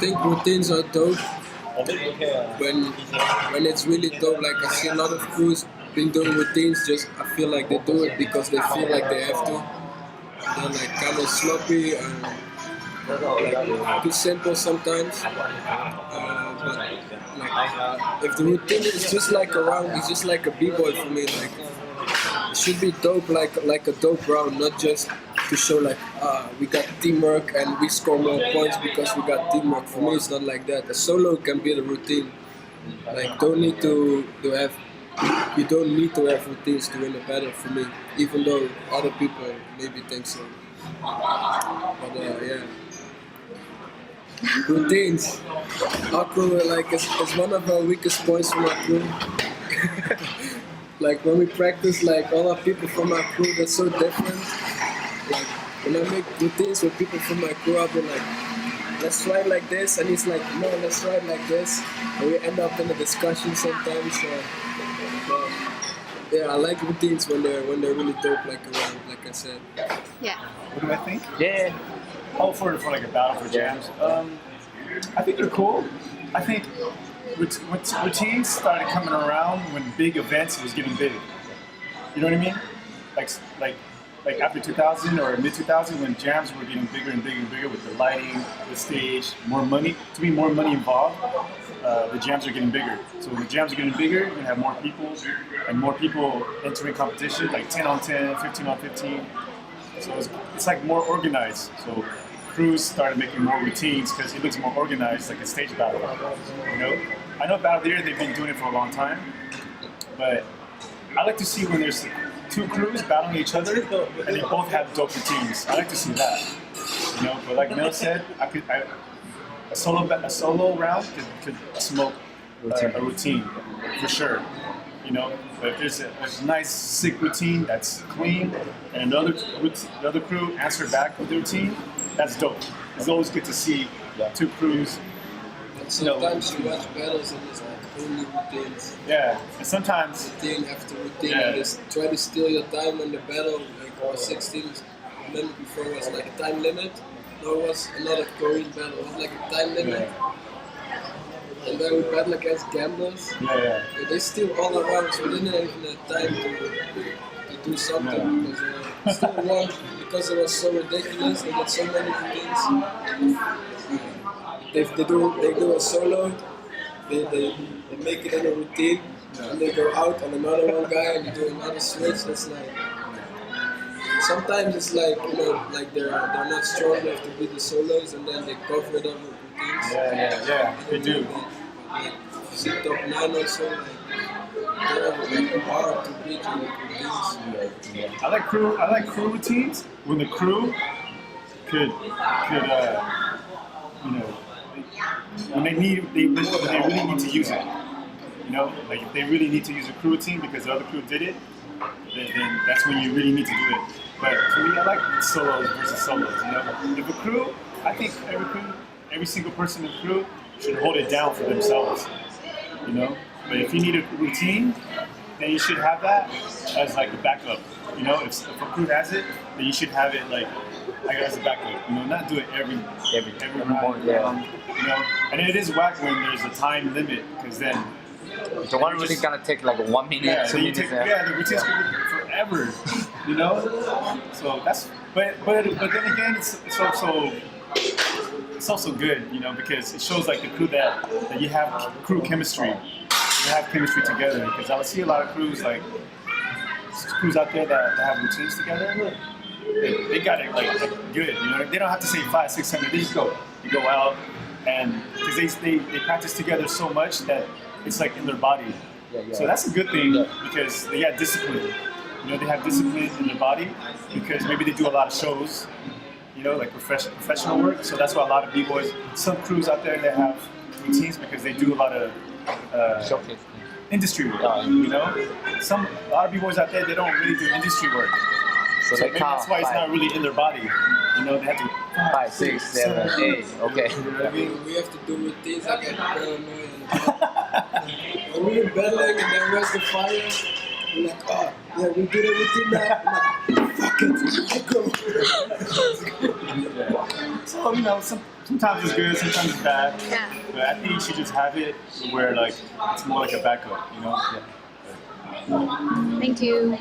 think routines are dope when when it's really dope. Like I see a lot of crews been doing routines. Just I feel like they do it because they feel like they have to. They're like kind of sloppy and like too simple sometimes. But like if the routine is just like a round, it's just like a b-boy for me. Like it should be dope, like a dope round, not just to show like we got teamwork and we score more points because we got teamwork. For me, it's not like that. A solo can be the routine. Like don't need to have you don't need to have routines to win a battle. For me, even though other people maybe think so. But yeah. Routines. Our crew like is one of our weakest points from our crew. Like when we practice, like all our people from our crew, they're so different. Like when I make routines with people from my crew, I'll be like, let's try it like this, and he's like, no, let's try it like this, and we end up in a discussion sometimes. But yeah, I like routines when they're really dope, like around, like I said. Yeah. What do I think? Yeah. Oh, for like a battle for jams. I think they're cool. I think routines started coming around when big events was getting big. You know what I mean? Like after 2000 or mid 2000 when jams were getting bigger and bigger and bigger with the lighting, the stage, more money. To be more money involved, the jams are getting bigger. So when the jams are getting bigger, you're gonna have more people and more people entering competition, like 10 on 10, 15 on 15. So it's like more organized. So crews started making more routines because it looks more organized, like a stage battle. You know, I know Battle of the Year they've been doing it for a long time, but I like to see when there's two crews battling each other and they both have dope routines. I like to see that. You know, but like Mel said, a solo round could smoke a routine for sure. You know, but if there's a nice sick routine that's clean and another crew answer back with the routine, that's dope. It's always good to see two crews. Sometimes you watch battles and it's like only routines. Yeah, and sometimes routine after routine, and just try to steal your time in the battle. Like our 16th minute before was like a time limit. No, it was another Korean battle. It was like a time limit. And then we battle against gamblers. Yeah. But they steal all the rounds. We didn't even have time to do something because we still won because it was so ridiculous. They got so many routines. They do a solo. They make it in a routine, and they go out on another one guy, and you do another switch. It's like sometimes it's like like they're not strong enough to beat the solos, and then they cover it up with routines. Yeah, they do. Like see top 9 or so, like they're hard to beat you with routines. I like crew routines when the crew could when they really need to use it. You know, like if they really need to use a crew routine because the other crew did it, then that's when you really need to do it. But for me, I like solos versus solos. You know, if a crew, I think every single person in the crew should hold it down for themselves. You know, but if you need a routine, then you should have that as like a backup. You know, if a crew has it, then you should have it like as a backup. You know, not do it every round. Yeah. You know, and it is whack when there's a time limit because then. The one really gonna take like 1 minute, 2 minutes. The routines could be forever. You know, so that's. But then again, it's also good. You know, because it shows like the crew that you have crew chemistry. You have chemistry together. Because I see a lot of crews out there that have routines together. They got it like good. You know, they don't have to say 5, 6, 7. They just go. You go out, and because they practice together so much that it's like in their body. So that's a good thing because they got discipline. You know, they have discipline in their body because maybe they do a lot of shows. You know, like professional work. So that's why a lot of b-boys, some crews out there, they have routines because they do a lot of industry work. You know, a lot of b-boys out there, they don't really do industry work. So maybe that's why it's not really in their body. You know, they have to 5, 6, 7, 8. Okay. You know what I mean? We have to do routines. I get paranoid. When we're battling and then where's the fire? We're like, oh, yeah, we did everything now. I'm like, fuck it, echo. So sometimes it's good, sometimes it's bad. Yeah. But I think you should just have it where like it's more like a backup, you know? Thank you.